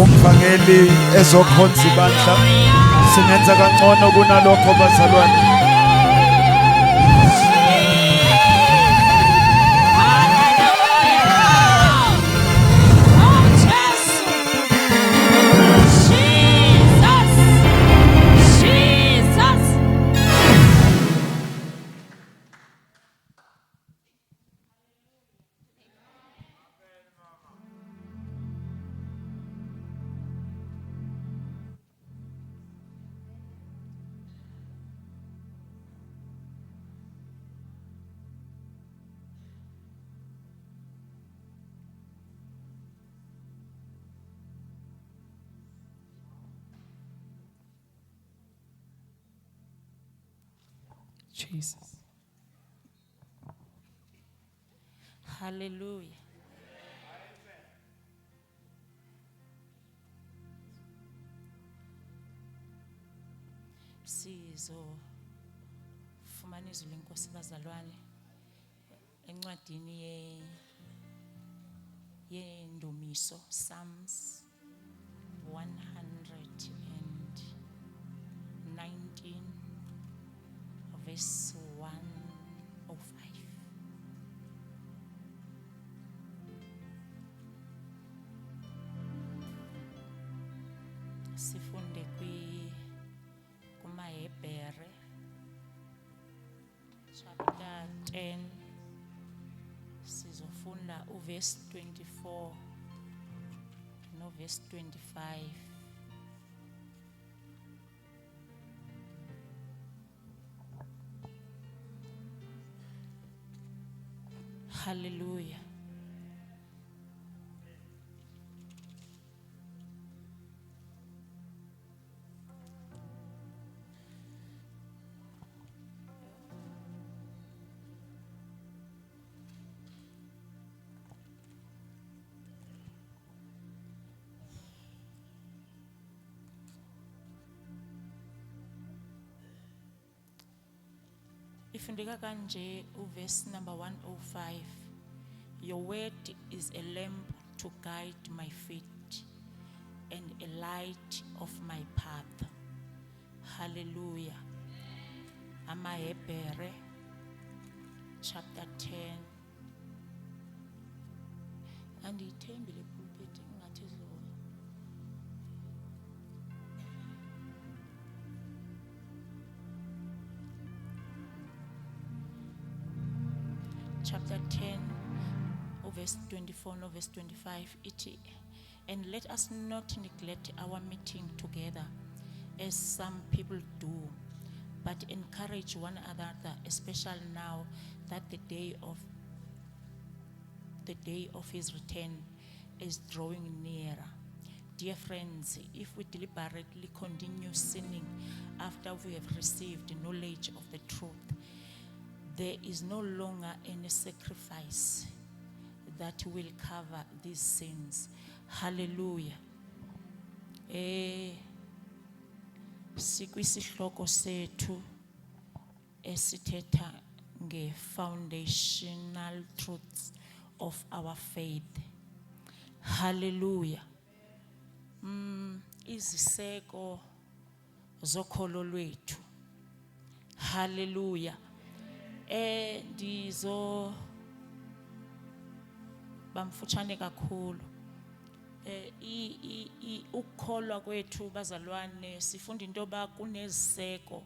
umvangeli ezokhonza ibandla singenza kangcono kunalokho bazalwane. Jesus. Hallelujah. Sizofumana izwi lenkosi bazalwane encwadini yendumiso Psalms 119 verse 105. Sifunde kumaHebhere chapter 10 sizofunda uverse 24 no verse 25. Hallelujah. Ifundeka kanje uverse number 105. Your word is a lamp to guide my feet and a light of my path. Hallelujah. AmaHebhere chapter 10. Andiyithembile pulpit ingathi izolo. Chapter 10, verse 24, no verse 25, and let us not neglect our meeting together, as some people do, but encourage one another, especially now that the day of his return is drawing nearer. Dear friends, if we deliberately continue sinning after we have received knowledge of the truth, there is no longer any sacrifice that will cover these sins. Hallelujah. Sikwisihloko sethu esithetha nge-foundational truths of our faith. Hallelujah. Iziseko zokholo lwethu. Hallelujah. Ndizo bamfutshane kakhulu. Ukukholwa kwethu bazalwane sifunda into ba kuneziseko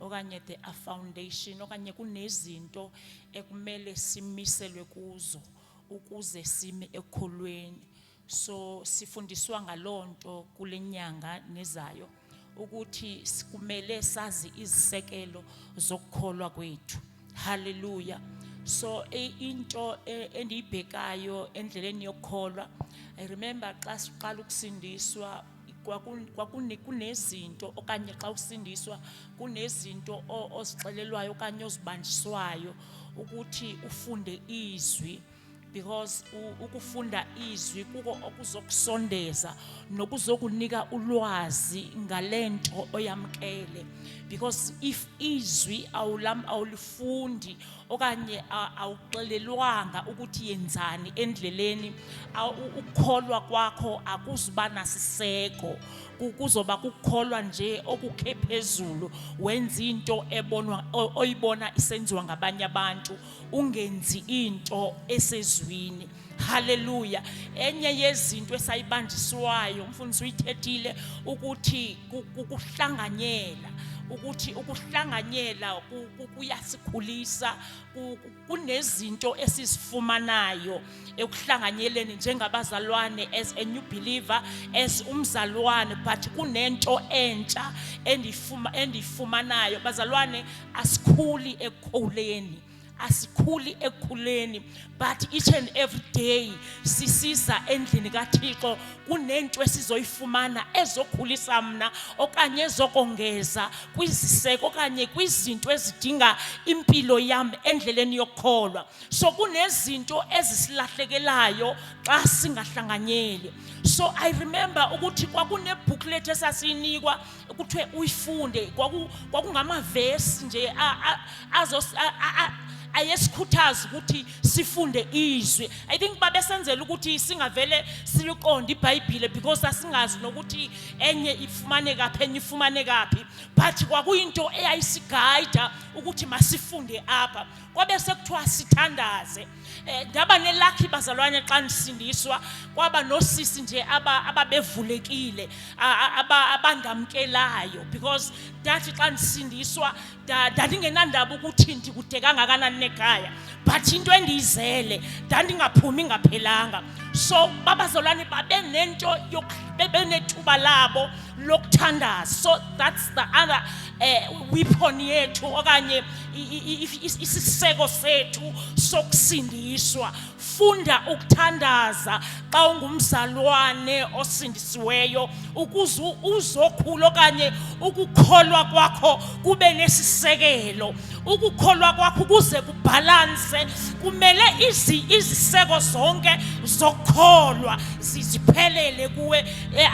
okanye a foundation okanye kunezinto ekumele simiselwe kuzo ukuze sime ekholweni. So sifundiswa ngalonto kule nyanga nezayo ukuthi sikumele sazi izisekelo zokukholwa kwethu. Hallelujah. So into endiyibhekayo endleleni yokukholwa, I remember xa siqala ukusindiswa kunezinto okanye xa usindiswa kunezinto ozixelelwayo okanye ozibanjiswayo ukuthi ufunde izwi because ukufunda izwi kuko okuzokusondeza nokuzokunika ulwazi ngalento oyamkele, because if izwi awulifundi okanye awuxelelwanga ukuthi yenzani endleleni, ukukholwa kwakho akuzuba nasiseko, kuzoba kukholwa nje okukhe phezulu, wenza into oyibona isenziwa ngabanye abantu, ungenzi into esezwini. Hallelujah. Enye yezinto esayibanjiswayo umfundisi uyithethile ukuthi ukuhlanganyela, ukuthi ukuhlanganyela kuyasikhulisa, kunezinto esizifumanayo ekuhlanganyeleni njengabazalwane, as a new believer, as umzalwane, but kunento entsha endifumanayo. Bazalwane, asikhuli ekukhuleni, asikhuli ekukhuleni, but each and every day sisiza endlini kaThixo kunento esizoyifumana ezokhulisa mina okanye ezokongeza kwiziseko okanye kwizinto ezidinga impilo yami endleleni yokukholwa. So kunezinto ezisilahlekelayo xa singahlanganyeli. So I remember ukuthi kwakune booklet esasinikwa ukuthi uyifunde, kwakungamavesi nje ayesikhuthaza ukuthi sifunde izwi. I think babesenzela ukuthi singavele siliqonda iBhayibhile because asingazi nokuthi enye ifumane kaphi enye ifumane kaphi, but kwakuyinto eyayisigayida ukuthi masifunde apha. Kwabe sekuthiwa sithandaze. Ndaba nelakhi bazalwane xa nisindiswa kwaba nosisi nje ababevulekile, abandamkelayo, because dathi xa nisindiswa ndandingenandaba ukuthi ndikude kangakanani nekhaya, but into endiyizele ndandingaphumi ngaphelanga. So babazalwane babenento bebenethuba labo lokuthandaza. So that's the other weapon yethu okanye isiseko sethu sokusindiswa. Funda ukuthandaza xa ungumzalwane osindisiweyo ukuze uzokhula okanye ukukholwa kwakho kube nesisekelo. Ukukholwa kwakho kuze kubalance, kumele iziseko zonke zokukholwa ziphelele kuwe.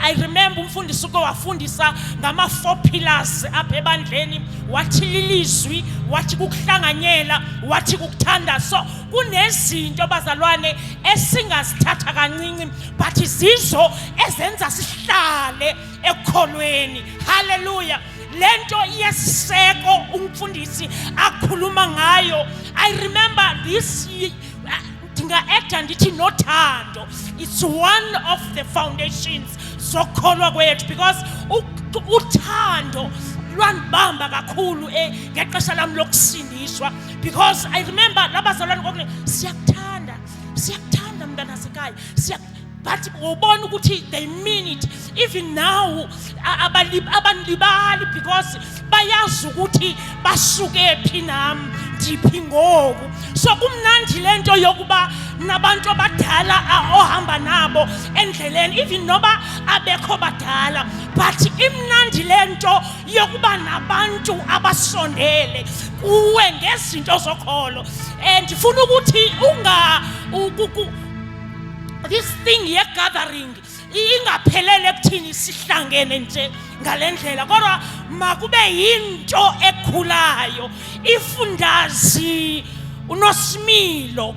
I remember umfundisi uke wafundisa ngama 4 pillars apha ebandleni, wathi lilizwi, wathi kukuhlanganyela, wathi kukuthandaza. So kunezinto bazalwane esingazithatha kancinci, but zizo ezenza sihlale ekukholweni. Hallelujah. Lento yesiseko umfundisi akhuluma ngayo. I remember this ndinga-acta ndithi nothando. It's one of the foundations zokukholwa kwethu, because uthando lwanibamba kakhulu ngexesha lami lokusindiswa, because I remember labazalwane konke siyakuthanda mntanasekhaya, but ubona ukuthi they mean it. Even now abanilibali because bayazi ukuthi basuke phi nami ndiphi ngoku. So kumnandi lento yokuba nabantu abadala ohamba nabo endleleni, even noba abekho badala, but imnandi lento yokuba nabantu abasondele kuwe ngezinto zokholo. And ndifuna ukuthi this thing ye gathering ingaphelele ekuthini sihlangene nje ngalendlela, kodwa makube yinto ekhulayo. Ifundazi unosimilo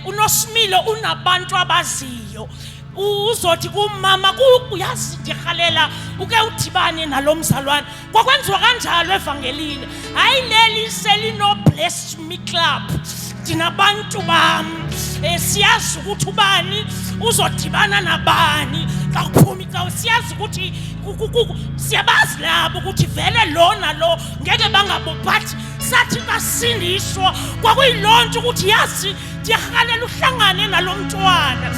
unosimilo unabantu abaziyo. Uzothi kumama uyazi ndihalela uke udibane nalomzalwane kwakwenziwa kanjalo evangelini. Hayi leli selino bless me club, dinabantu bam siyazi ukuthi ubani uzodibana nabani xa kuphuma icala, siyazi ukuthi siyabazi labo ukuthi vele lona lo ngeke bangabo, but sathi kasindiswa kwakuyilonto ukuthi yazi ndiyahalela uhlangane nalomntwana.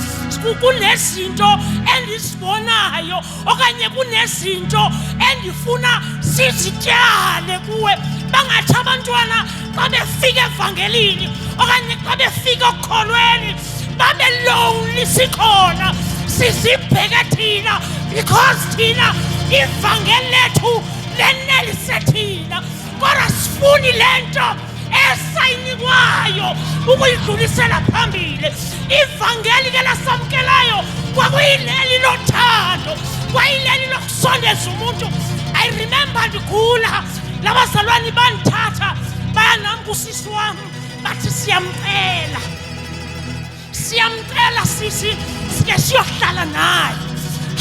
Kunezinto endizibonayo okanye kunezinto endifuna sizityale kuwe, bangathi abantwana xa befika evangelini okanye xa befika ekukholweni babe lonely. Sikhona sizibheke thina because thina ivangeli lethu lenelise thina, kodwa sifuni lento esayinikwayo ukuyidlulisela phambili. Ivangeli ke lasamkelayo kwakuyileli lothando, kwayileli lokusondeza umuntu. I remember ndigula labazalwane bandithatha baya nami kusisi wami bathi siyamcela sisi sike siyohlala naye.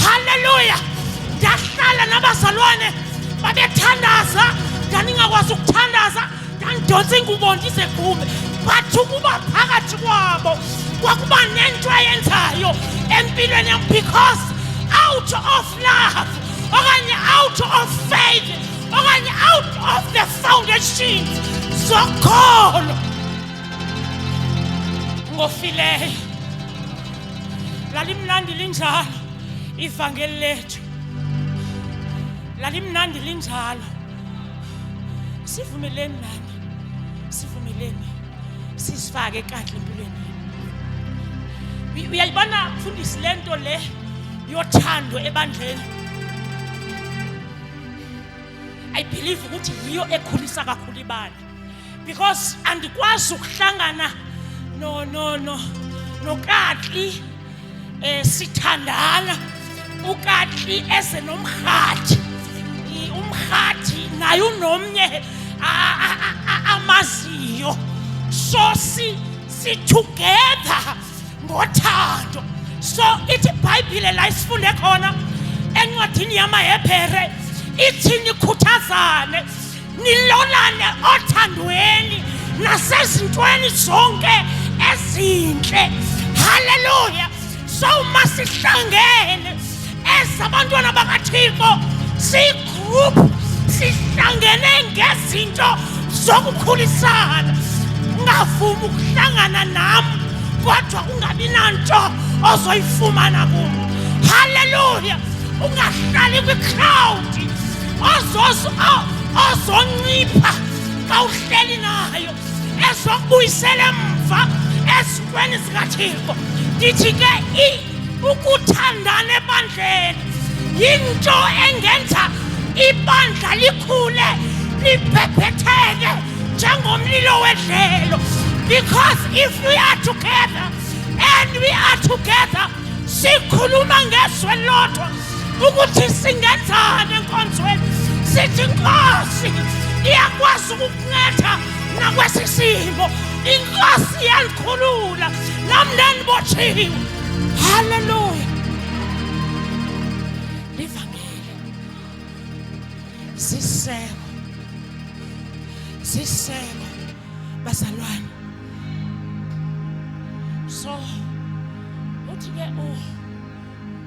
Hallelujah. Ndahlala nabazalwane babethandaza, ndaningakwazi ukuthandaza, ndandidonsa ingubo ndize kume. But ukuba phakathi kwabo kwakuba nento ayenzayo empilweni yam, because out of love okanye out of faith okanye out of the foundations zokholo ngofileyo. Lalimnandi linjalo ivangeli lethu, lalimnandi linjalo. Sivumeleni nani, sivumeleni sisifake kahle empilweni. Uyayibona mfundisi lento le yothando ebandleni, I believe ukuthi yiyo ekhulisa kakhulu ibandla, because andikwazi ukuhlangana noKatli sithandana, uKatli eze nomhathi, umhathi naye unomnye amaziyo, so si together ngothando. So ithi iBhayibhile la isifunde khona encwadini yamaHebhere ithi nikhuthazane, nilolane othandweni nasezintweni zonke ezinhle. Hallelujah. So masihlangene ezabantwana bakaThixo, sigroup sihlangene ngezinto zokukhulisana. Ungavumi ukuhlangana nami kodwa ungabi nanto ozoyifumana kubo. Hallelujah. Ungahlali kwicrowd ozoncipha kawuhleli nayo, ezokubuyisela emva ezintweni zikaThixo. Ndithi ke ukuthandana ebandleni yinto engenza ibandla likhule liphepheteke njengomlilo wedlelo. Because if we are together and we are together, sikhuluma ngezwe lodwa ukuthi singenzani enkonzweni. Sithi Nkosi iyakwazi ukukunceda nakwesisimo, iNkosi iyandikhulula nami ndandibotshiwe. Hallelujah. Livangeli siseko bazalwane. So uthi ke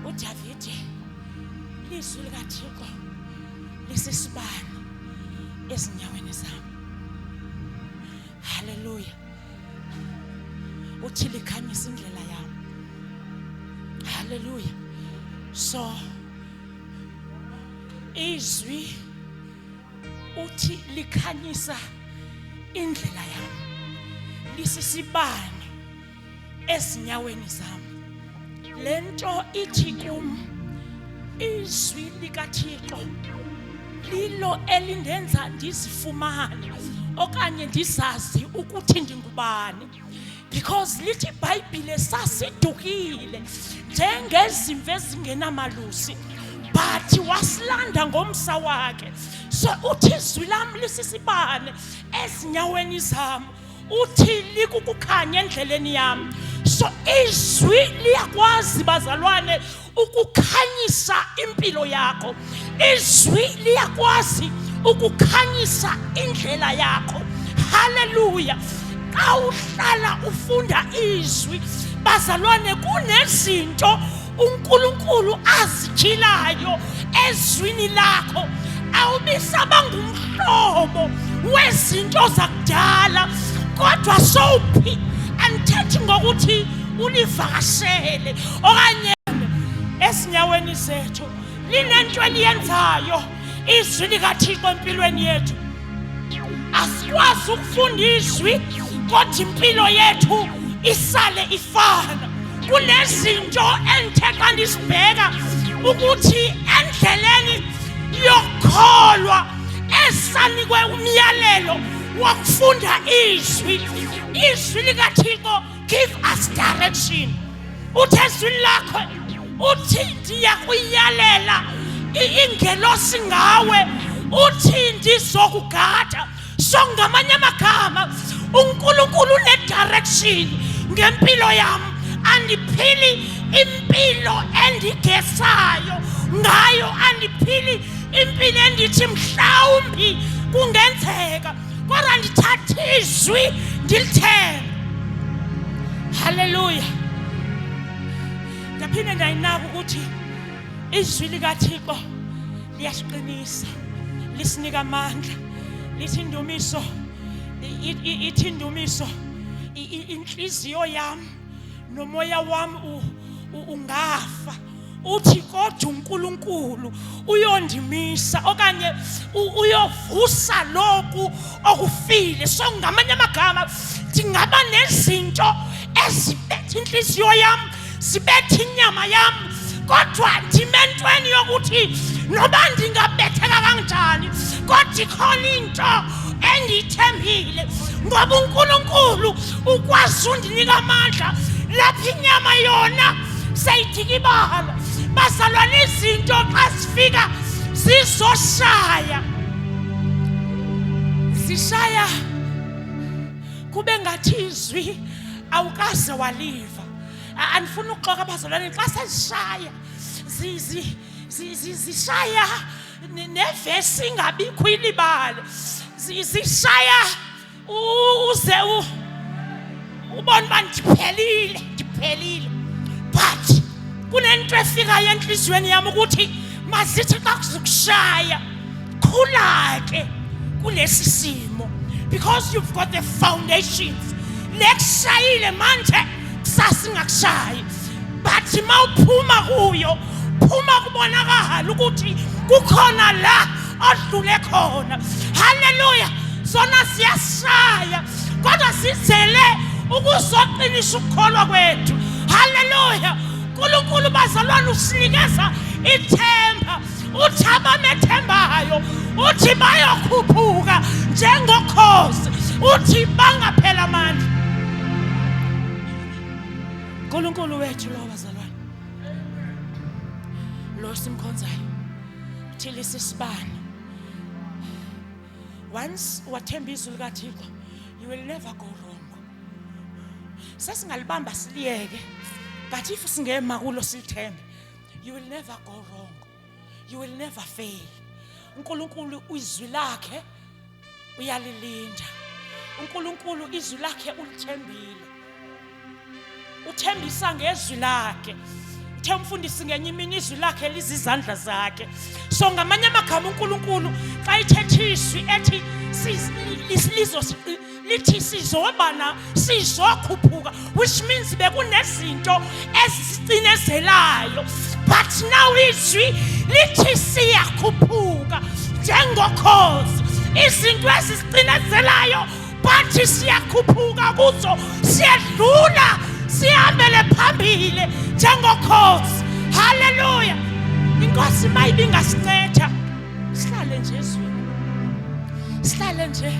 uDavide izwi likaThixo lisisibane ezinyaweni zami. Hallelujah. Uthi likhanyisa indlela yami. Hallelujah. So izwi uthi likhanyisa indlela yami, lisisibane ezinyaweni zami. Lento ithi izwi likaThixo lilo elindenza ndizifumane okanye ndisazi ukuthi ndingubani. Because lithi iBhayibhile sasidukile njengezimvu ezingenamalusi, but wasilanda ngomsa wakhe. So uthi izwi lami lisisibane ezinyaweni zami, uthi likukukhanya endleleni yami. So izwi liyakwazi bazalwane ukukhanyisa impilo yakho. Izwi liyakwazi ukukhanyisa indlela yakho. Hallelujah. Awuhlala ufunda izwi bazalwane, kunezinto uNkulunkulu azithilayo ezwini lakho. Awubisaba ngumhlobo wezinto zakudala, kodwa sowuphi andithethi ngokuthi ulivakashele okanye esinyaweni sethu. Linento eliyenzayo izwi likaThixo empilweni yethu. Asikwazi ukufunda izwi kodwa impilo yethu isale ifana. Kunezinto endithe xa ndisibheka ukuthi endleleni yokukholwa esanikwe umyalelo wakufunda izwi likaThixo. Give us direction. Uthi ezwini lakho uthi ndiyakuyalela ingelosi ngawe, uthi ndizokugada. So ngamanye amagama uNkulunkulu une-direction ngempilo yami, andiphili impilo endigesayo ngayo, andiphili impilo endithi mhlawumbi kungenzeka, kodwa ndithatha izwi ndilithembe. Hallelujah. Ndaphinde ndayinaka ukuthi izwi likaThixo liyasiqinisa, lisinika amandla, lithi indumiso, ithi indumiso, inhliziyo yami nomoya wami ungafa, uthi kodwa uNkulunkulu uyondimisa okanye uyovusa lokhu okufile. So ngamanye amagama ndingaba nezinto ezibetha inhliziyo yami, sibetha inyama yami, kodwa ndimentweni yokuthi noba ndingabetheka kanjani, kodwa ikhona into endiyithembile, ngoba uNkulunkulu ukwazi undinika amandla lapha inyama yona seyidikibala. Bazalwane, izinto xa zifika zizoshaya, zishaya kube ngathi izwi awukaze waliva. Andifuna ukuxoka bazalwane, xa sezishaya zishaya nevesi ingabikho ilibale, zishaya uze ubone uba ndiphelile. But kunento efikayo enhliziyweni yami ukuthi mazithi xa kuzokushaya khulake kulesi simo, because you've got the foundations. Lekushayile manje kusasa ingakushayi, but mawuphuma kuyo, phuma kubonakala ukuthi kukhona la odlule khona. Hallelujah. Zona siyashaya kodwa sizele ukuzoqinisa ukukholwa kwethu. Hallelujah. uNkulunkulu bazalwane usinikeza ithemba, uthi abamethembayo uthi bayokhuphuka njengokhozi, uthi bangaphela amandla. uNkulunkulu wethu lo bazalwane, lo simkhonzayo uthile sisibane. Once wathemba izwi likaThixo, you will never go wrong. Sesingalibamba siliyeke, but if singema kulo silithembe, you will never go wrong, you will never fail. uNkulunkulu izwi lakhe uyalilinda, uNkulunkulu izwi lakhe ulithembile, uthembisa ngezwi lakhe. Uthe umfundisi ngenye imini izwi lakhe lizizandla zakhe. So ngamanye amagama uNkulunkulu xa ithetha izwi ethi lithi sizobana sizokhuphuka, which means bekunezinto ezisicinezelayo, but now izwi lithi siyakhuphuka njengokhozi. Izinto ezisicinezelayo but siyakhuphuka kuzo, siyadlula, sihambele phambili njengokhozi. Hallelujah. Inkosi mayibe ingasinceda sihlale nje ezwini, sihlale nje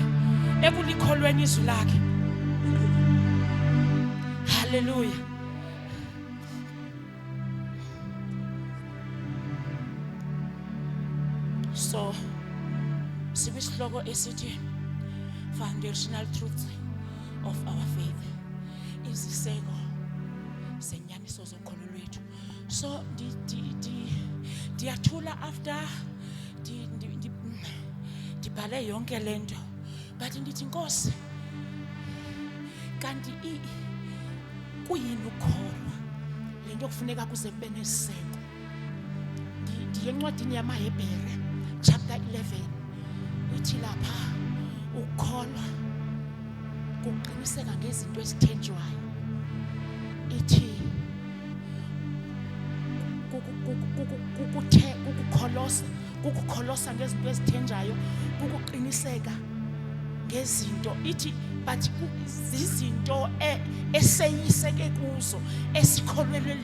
ekulikholweni izwi lakhe. Hallelujah. So sibisihloko esithi foundational truths of our faith, iziseko zenyaniso zokholo lwethu. So ndiyathula after ndibhale yonke lento, but ndithi Nkosi, kanti kuyini ukholwa? Lento kufuneka kuze kube nesiseko. Ndiye encwadini yamaHebhere chapter 11 ithi lapha ukholwa kuqiniseka ngezinto ezithenjwayo, ithi kukukholosa ngezinto ezithenjayo, kukuqiniseka ngezinto, ithi but izinto eseyiseke kuzo esikholelwe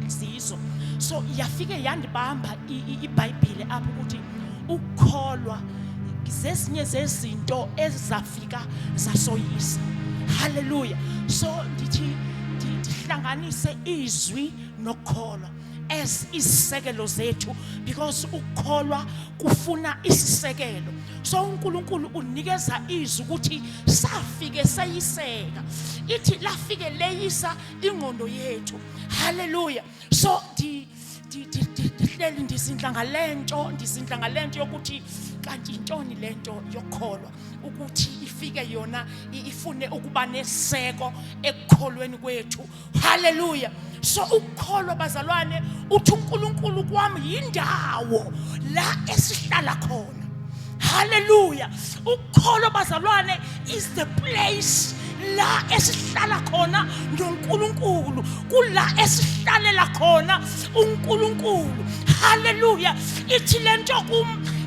zizo. So yafike yandibamba iBhayibhile apho ukuthi ukukholwa zezinye zezinto ezafika zasoyisa. Hallelujah. So ndihlanganise izwi nokukholwa as isisekelo zethu, because ukukholwa kufuna isisekelo. So uNkulunkulu unikeza izwi ukuthi safike sayiseka, ithi lafike leyisa ingqondo yethu. Hallelujah. So ndizindla ngalento yokuthi kanti intoni lento yokukholwa, ukuthi ifike yona ifune ukuba neseko ekukholweni kwethu. Hallelujah. So ukukholwa bazalwane, uthi uNkulunkulu kwami yindawo la esihlala khona. Hallelujah. Ukukholwa bazalwane is the place la esihlala khona noNkulunkulu, kula esihlalela khona uNkulunkulu. Hallelujah. Ithi lento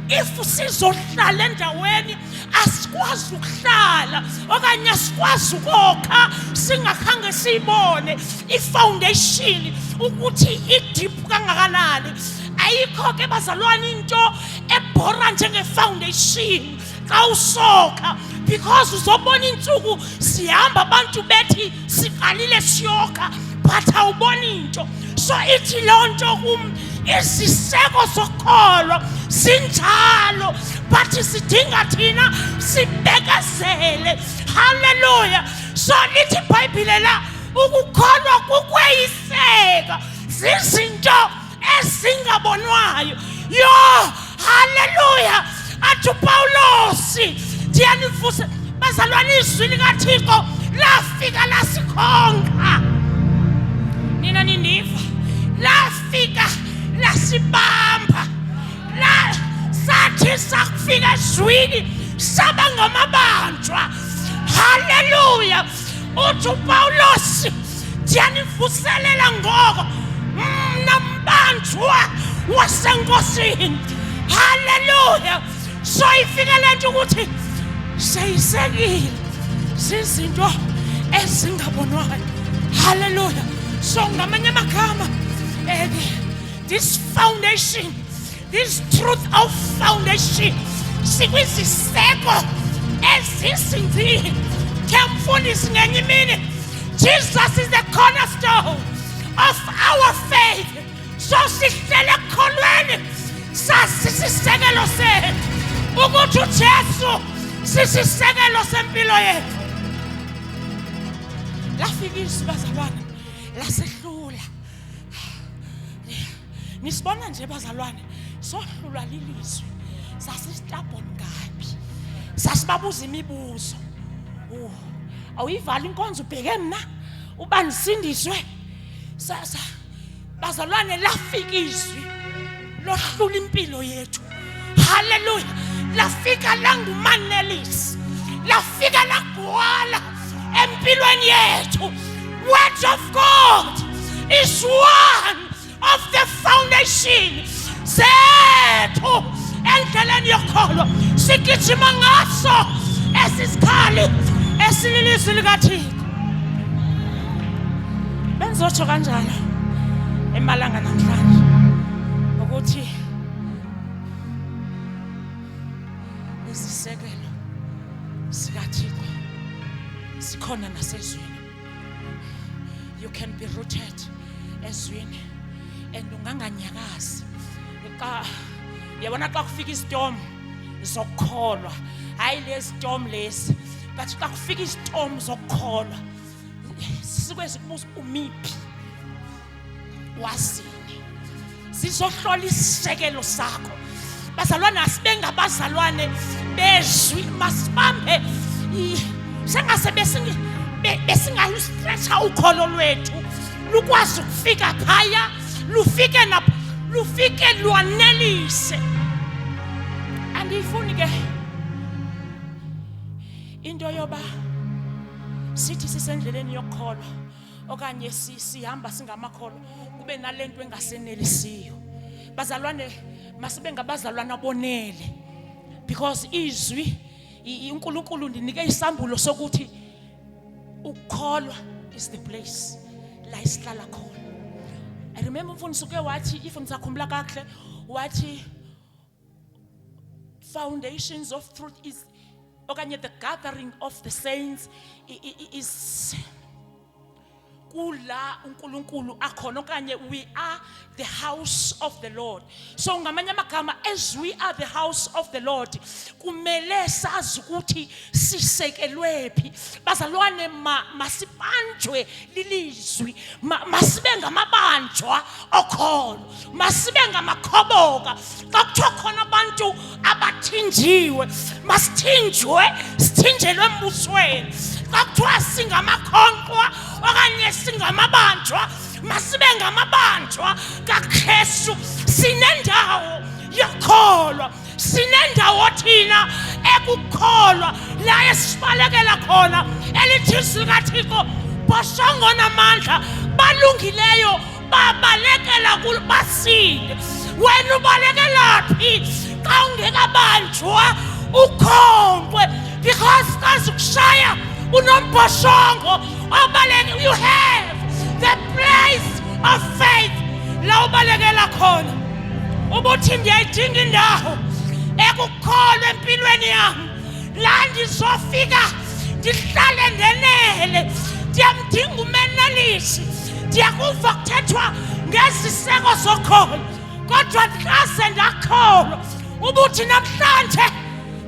if sizohlala endaweni asikwazi ukuhlala okanye asikwazi ukokha singakhange sibone ifoundation ukuthi ideep kangakanani. Ayikho ke bazalwane into ebhora njenge foundation xa usoka, because uzobona insuku sihamba abantu bethi siqalile siyokha but awuboni into. So ithi lonto iziseko zokholwa sinjalo, but sidinga thina sibekezele. Hallelujah. So lithi iBhayibhile la ukukholwa kukweyiseka zizinto ezingabonwayo. Hallelujah. Athi uPawulos ndiyanivusa bazalwane, izwi likaThixo lafika lasikhonga. Nina nindiva? Lafika lasibamba, la sathi sakufika ezwini saba ngamabanjwa. Hallelujah. Uthi uPawulos ndiyanivuselela ngoko mna mbanjwa wasenkosini. Hallelujah. So ifike lento ukuthi seyisekile zizinto ezingabonwayo. Hallelujah. So ngamanye amagama, this foundation, this truth of foundation, sikwiziseko ezisinzile. Kemfundisi ngenye imini, Jesus is the cornerstone of our faith. So sihlele ekukholweni, sasisisekelo sethu, ukuthi uJesu sisisekelo sempilo yethu. Lafika izwi bazalwane lasehlula. Nisibona nje bazalwane, sohlulwa lilizwi. Sasistubborn kabi, sasibabuza imibuzo. Awuyivala inkonzo ubheke mina uba nisindiswe. Bazalwane, lafika izwi lohlula impilo yethu. Hallelujah. Lafika langumanelisi, lafika lagwala empilweni yethu. Word of God is one of the foundation zethu endleleni yokholwa. Sigijima ngaso esisikhali esililizwi likaThixo. Benzotsho kanjalo emalanga namhlanje ukuthi izisekelo zikaThixo sikhona nasezweni. You can be rooted ezweni and unganganyakazi. Yabona xa kufika istorm zokukholwa, hayi lezi storm lezi, but xa kufika istorm zokukholwa sikwezi kubuza umiphi wasini, sizohlola isisekelo sakho. Bazalwane, asibe ngabazalwane bezwi, masibambe sengase besingayustretcha ukholo lwethu lukwazi ukufika phaya, lufike lwanelise. Andifuni ke into yoba sithi sisendleleni yokukholwa okanye sihamba singamakholwa kube nalento engasenelisiyo. Bazalwane, masibe ngabazalwana bonele, because izwi uNkulunkulu ndinike isambulo sokuthi ukukholwa is the place la isihlala khona. I remember umfundisi uke wathi, if nisakhumbula kahle, wathi foundations of truth is, okanye the gathering of the saints is kula uNkulunkulu akhona, okanye we are the house of the Lord. So ngamanye amagama, as we are the house of the Lord, kumele sazi ukuthi sisekelwephi. Bazalwane, masibanjwe lilizwi, masibe ngamabanjwa okholo, masibe ngamakhoboka. Xa kuthiwa khona abantu abathinjiwe, masithinjwe, sithinjelwe embusweni. Xa kuthiwa singamakhonkqwa okanye singamabanjwa, masibe ngamabanjwa kaKristu. Sinendawo yokholwa, sinendawo thina ekukholwa la esibalekela khona, elithi likaThixo bosongo namandla balungileyo babalekela kulibasile. Wena ubalekelaphi xa ungekabanjwa ukhonkwe? Because kazi kushaya unombosongo obaleke, you have the place of faith la ubalekela khona. Ubuthi ndiyayidinga indawo ekukholwa empilweni yami la ndizofika ndihlale ndenele. Ndiyamdinga umenelisi, ndiyakuva kuthethwa ngeziseko zokholo, kodwa ndikaze ndakholwa. Ubuthi namhlanje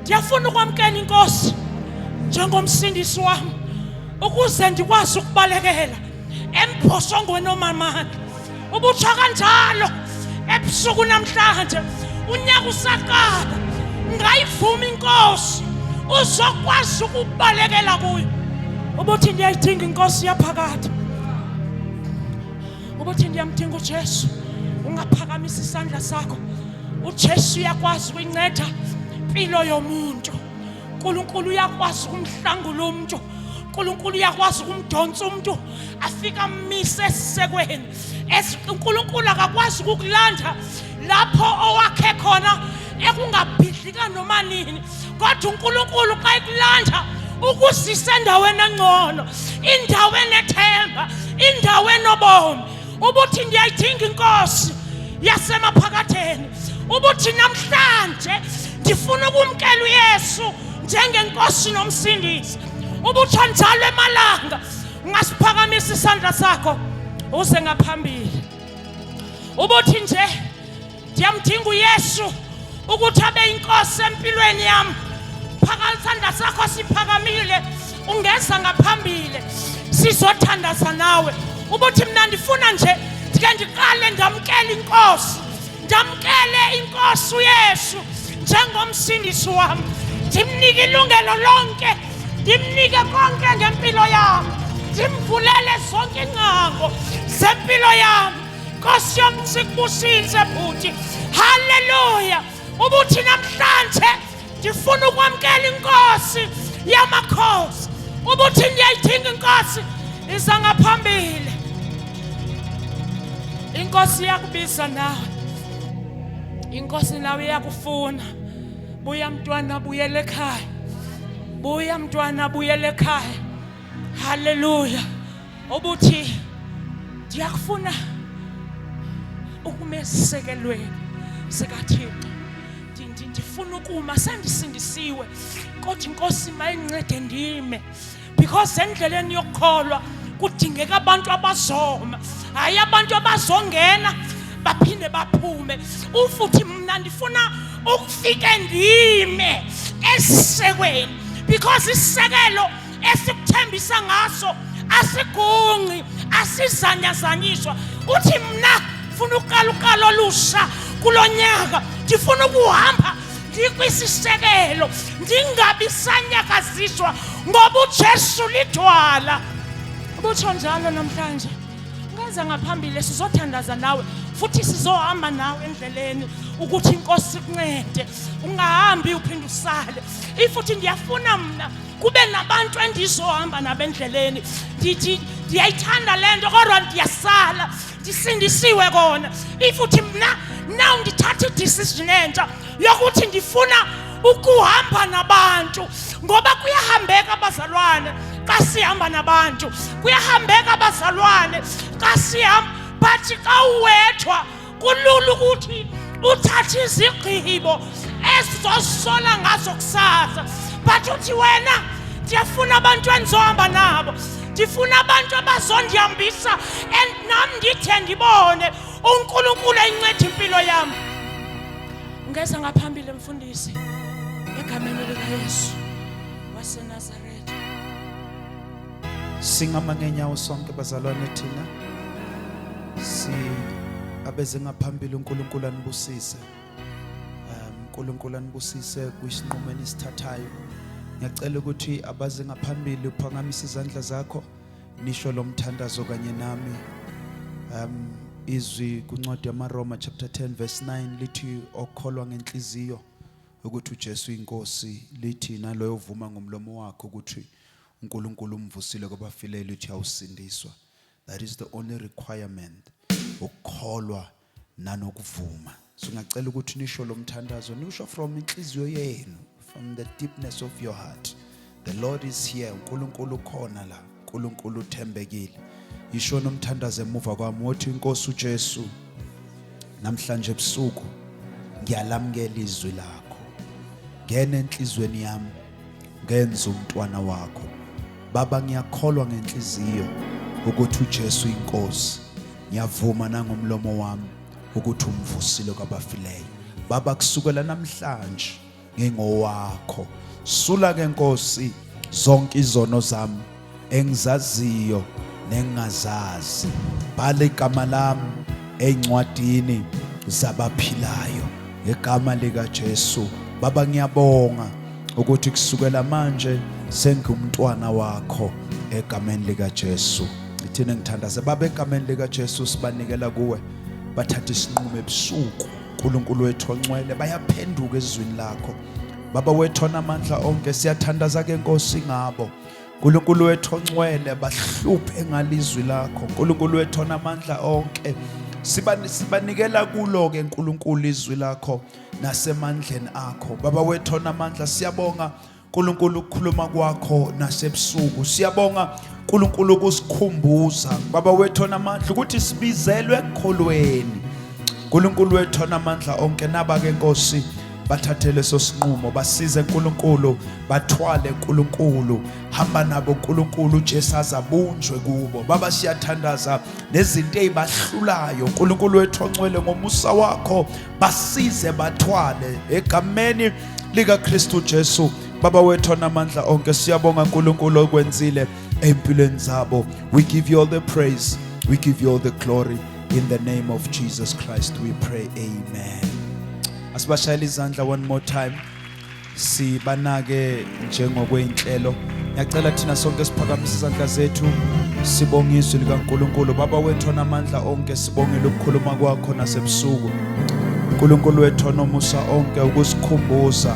ndiyafuna ukwamkela inkosi njengomsindisi wami, ukuze ndikwazi ukubalekela embhosongweni omamandla. Ubutsho kanjalo ebusuku namhlanje, unyaka usaqala, ngayivuma inkosi uzokwazi ukubalekela kuyo. Ubuthi ndiyayidinga inkosi yaphakade, ubuthi ndiyamdinga uJesu. Ungaphakamisa isandla sakho. uJesu uyakwazi ukuyinceda impilo yomuntu. uNkulunkulu uyakwazi ukumhlangula umuntu. uNkulunkulu uyakwazi ukumdonsa umuntu afika amise esisekweni. uNkulunkulu akakwazi ukukulanda lapho owakhe khona ekungabhidlika noma nini, kodwa uNkulunkulu xa ekulanda ukusisa endaweni engcono, indawo enethemba, indawo enobomi. Ubuthi ndiyayidinga inkosi yasemaphakatheni. Ubuthi namhlanje ndifuna ukumkela uYesu njengenkosi nomsindisi. Ubuthi njalo emalanga ungasiphakamisa isandla sakho uze ngaphambili. Ubuthi nje ndiyamdinga uYesu ukuthi abe inkosi empilweni yami. Phakama isandla sakho siphakamile, ungeza ngaphambili sizothandaza nawe. Ubuthi mina ndifuna nje ndike ndiqale ndamkele inkosi, ndamkele inkosi uYesu njengomsindisi wami. Ndimnike ilungelo lonke, ndimnike konke ngempilo yami, ndimvulele zonke ingcango zempilo yami. Nkosi yami sikubusise futhi. Haleluya. Ubuthi namhlanje ndifuna ukwamkela inkosi yamakhosi. Ubuthi ndiyayidinga inkosi iza ngaphambili. Inkosi iyakubiza nawe, inkosi nawe iyakufuna. Buya mntwana, buyele ekhaya. Buya mntwana, buyele ekhaya. Haleluya. Ubuthi ndiyakufuna ukumesekelweni sikaThixo. Ndifuna ukuma, sendisindisiwe, kodwa inkosi mayincede ndime, because endleleni yokukholwa kudingeka abantu abazoma, hayi abantu abazongena baphinde baphume. Ufuthi mina ndifuna ukufika ndime esisekweni, because isisekelo esikuthembisa ngaso asigunqi, asizanyazanyiswa. Uthi mina ufuna uqala olusha kulonyaka, ndifuna ukuhamba ndikwisisekelo, ndingabi sanyakaziswa ngoba uJesu lidwala. Ubutsho njalo namhlanje ngeza ngaphambili sizothandaza nawe, futhi sizohamba nawe endleleni ukuthi inkosi ikuncede ungahambi uphinde usale. Ifuthi ndiyafuna mina kube nabantu endizohamba nabo endleleni. Ndiyayithanda lento kodwa ndiyasala, ndisindisiwe kona. Ifuthi mina now ndithatha idecision entsha yokuthi ndifuna ukuhamba nabantu, ngoba kuyahambeka abazalwane xa sihamba nabantu, kuyahambeka abazalwane xa sihamba. But xa uwedwa kulula ukuthi uthatha izigqibo ezizosola ngazo kusasa. But uthi wena ndiyafuna abantu endizohamba nabo, ndifuna abantu abazondihambisa nam ndithe ndibone uNkulunkulu eyinceda impilo yami. Ungeza ngaphambili mfundisi egameni likaYesu waseNazaretha. Singama ngenyawo sonke bazalwane thina. Abeze ngaphambili uNkulunkulu anibusise. uNkulunkulu anibusise kwisinqumo esithathayo. Ngiyacela ukuthi abaze ngaphambili uphakamisa izandla zakho nisho lo mthandazo kanye nami. Izwi kuncwadi yaMaroma chapter 10 verse 9 lithi okholwa ngenhliziyo ukuthi uJesu inkosi, lithi naloyo uvuma ngomlomo wakho ukuthi uNkulunkulu umvusile kwabafileyo uthi awusindiswa. That is the only requirement, ukholwa nanokuvuma. So ngiyacela ukuthi nisho lo mthandazo, nisho from inhliziyo yenu, from the deepness of your heart. The Lord is here, uNkulunkulu khona la, uNkulunkulu uthembekile. Yisho nomthandazo emuva kwami uthi inkosi uJesu, namhlanje ebusuku ngiyalamukela izwi lakho. Ngene enhlizweni yami, ngenza umntwana wakho. Baba, ngiyakholwa ngenhliziyo ukuthi uJesu inkosi. Ngiyavuma nangomlomo wami ukuthi umvusile kwabafileyo. Baba, kusukela namhlanje ngingowakho. Sula ke Nkosi zonke izono zami engizaziyo nengazazi. Bhala igama lami encwadini zabaphilayo ngegama lika Jesu. Baba, ngiyabonga ukuthi kusukela manje sengumntwana wakho egameni lika Jesu. Ithina ngithandaza Baba, egameni lika Jesu sibanikela kuwe. Bathatha isinqumo ebusuku, uNkulunkulu wethu ongcwele, bayaphenduka ezwini lakho. Baba wethu onamandla onke, siyathandaza ke Nkosi ngabo. uNkulunkulu wethu ongcwele, bahluphe ngalizwi lakho. uNkulunkulu wethu onamandla onke, sibanikela kulo ke uNkulunkulu izwi lakho nasemandleni akho. Baba wethu onamandla, siyabonga uNkulunkulu ukukhuluma kwakho nasebusuku. Siyabonga uNkulunkulu ukusikhumbuza Baba wethu onamandla ukuthi sibizelwe ekukholweni. uNkulunkulu wethu onamandla onke, naba ke Nkosi bathathele sosinqumo, basize uNkulunkulu, bathwale uNkulunkulu, hamba nabo uNkulunkulu, uJesu azabunjwe kubo. Baba, siyathandaza nezinto ezibahlulayo uNkulunkulu wethu ongcwele, ngomusa wakho basize bathwale egameni lika Kristu Jesu. Baba wethu onamandla onke, siyabonga uNkulunkulu okwenzile empilweni zabo. We give you all the praise, we give you all the glory. In the name of Jesus Christ we pray, amen. Asibashayela izandla one more time, sibanake njengokweinhlelo. Ngiyacela thina sonke siphakamise izandla zethu sibonge izwi likaNkulunkulu. Baba wethu onamandla onke, sibongela ukukhuluma kwakho nasebusuku. uNkulunkulu wethu onomusa onke, ukusikhumbuza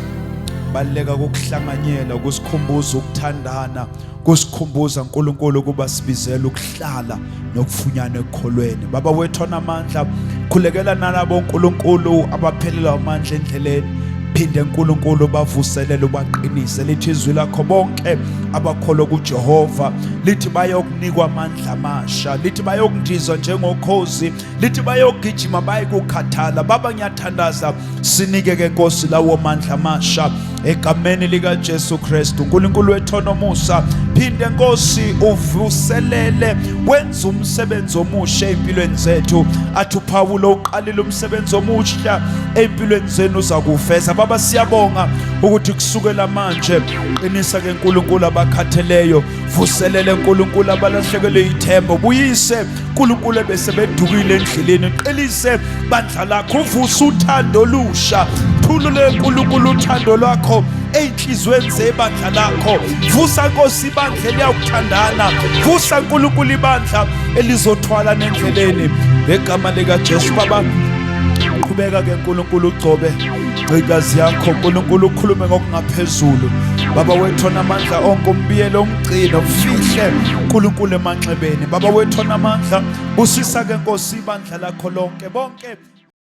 baleka ukuhlanganyela, ukusikhumbuza ukuthandana, kusikhumbuza uNkulunkulu ukuba sibizele ukuhlala nokufunyana ekukholweni. Baba wethu onamandla, khulekela nalabo uNkulunkulu abaphelelwa amandla endleleni, phinde uNkulunkulu bavuselele ubaqinise. Lithi izwi lakho bonke abakholwa kuJehova, lithi bayokunikwa amandla amasha, lithi bayokundizwa njengokhozi, lithi bayogijima bayekukhathala. Baba, ngiyathandaza sinike ke Nkosi lawo amandla amasha egameni lika Jesu Kristu. uNkulunkulu wethu onomusa, phinde Nkosi uvuselele, wenza umsebenzi omusha empilweni zethu. Athi uPawulo uqalile umsebenzi omusha empilweni zenu uzakufeza. Baba, siyabonga ukuthi kusukela manje qinisa ke uNkulunkulu abakhatheleyo, vuselele uNkulunkulu abalahlekelwe ithemba, buyise uNkulunkulu ebesebedukile endleleni, qilise bandla lakho, uvuse uthando olusha, thulule uNkulunkulu uthando lwakho eyinhlizweni zebandla lakho. Vusa Nkosi ibandla eliyakuthandana, vusa uNkulunkulu ibandla elizothwala nendleleni ngegama lika Jesu. Baba, qhubeka ke uNkulunkulu ugcobe igcigazi yakho, uNkulunkulu ukhulume ngokungaphezulu. Baba wethu onamandla onke, umbiyele umgcino, ufihle uNkulunkulu emanxebeni. Baba wethu onamandla, busisa ke Nkosi ibandla lakho lonke bonke